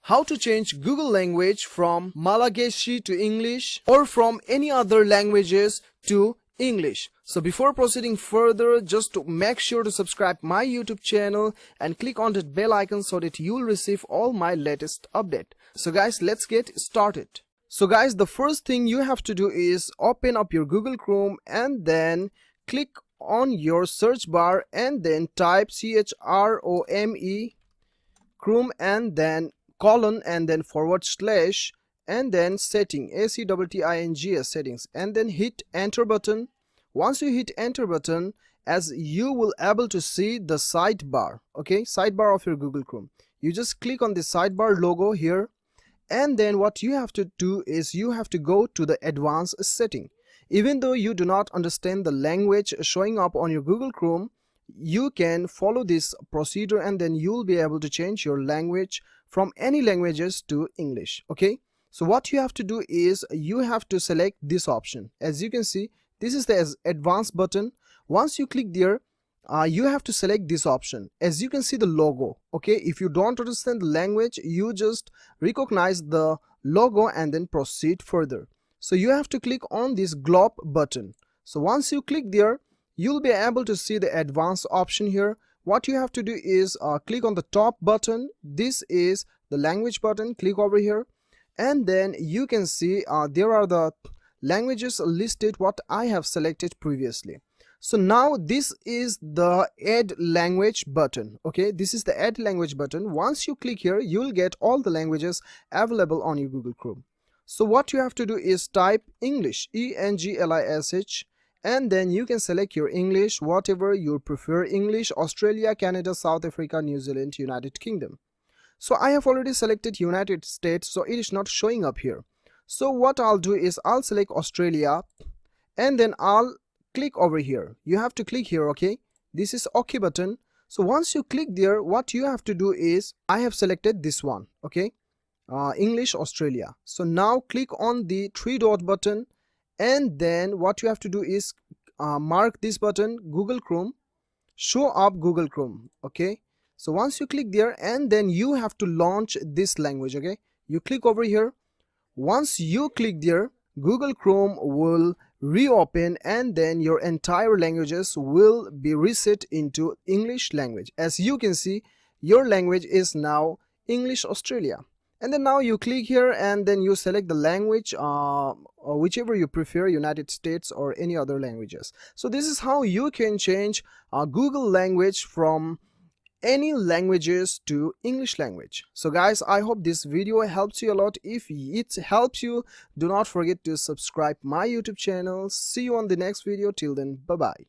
how to change Google language from Malagasy to English or from any other languages to English. So before proceeding further, just to make sure to subscribe my YouTube channel and click on that bell icon so that you'll receive all my latest update. So guys, let's get started. So guys, the first thing you have to do is open up your Google Chrome and then click on your search bar and then type CHROME Chrome and then colon and then / and then setting SETTINGS settings and then hit enter button. Once you hit enter button, as you will able to see the sidebar, okay, sidebar of your Google Chrome. You just click on the sidebar logo here, and then what you have to do is you have to go to the advanced setting. Even though you do not understand the language showing up on your Google Chrome, you can follow this procedure and then you'll be able to change your language from any languages to English. Okay, so what you have to do is you have to select this option. As you can see, this is the advanced button. Once you click there, you have to select this option. As you can see the logo, okay, if you don't understand the language, you just recognize the logo and then proceed further. So you have to click on this globe button. So once you click there, you'll be able to see the advanced option here. What you have to do is click on the top button. This is the language button. Click over here and then you can see there are the languages listed what I have selected previously. So now this is the add language button. Okay, this is the add language button. Once you click here, you'll get all the languages available on your Google Chrome. So what you have to do is type English, ENGLISH, and then you can select your English, whatever you prefer. English, Australia, Canada, South Africa, New Zealand, United Kingdom. So I have already selected United States, so it is not showing up here. So what I'll do is I'll select Australia and then I'll click over here. You have to click here, okay? This is OK button. So once you click there, what you have to do is I have selected this one, okay? English, Australia. So now click on the 3-dot button and then what you have to do is mark this button, Google Chrome, show up Google Chrome, okay? So once you click there and then you have to launch this language, okay? You click over here. Once you click there, Google Chrome will reopen and then your entire languages will be reset into English language. As you can see, your language is now English, Australia. And then now you click here and then you select the language, or whichever you prefer, United States or any other languages. So this is how you can change Google language from any languages to English language. So guys, I hope this video helps you a lot. If it helps you, do not forget to subscribe my YouTube channel. See you on the next video. Till then, bye bye.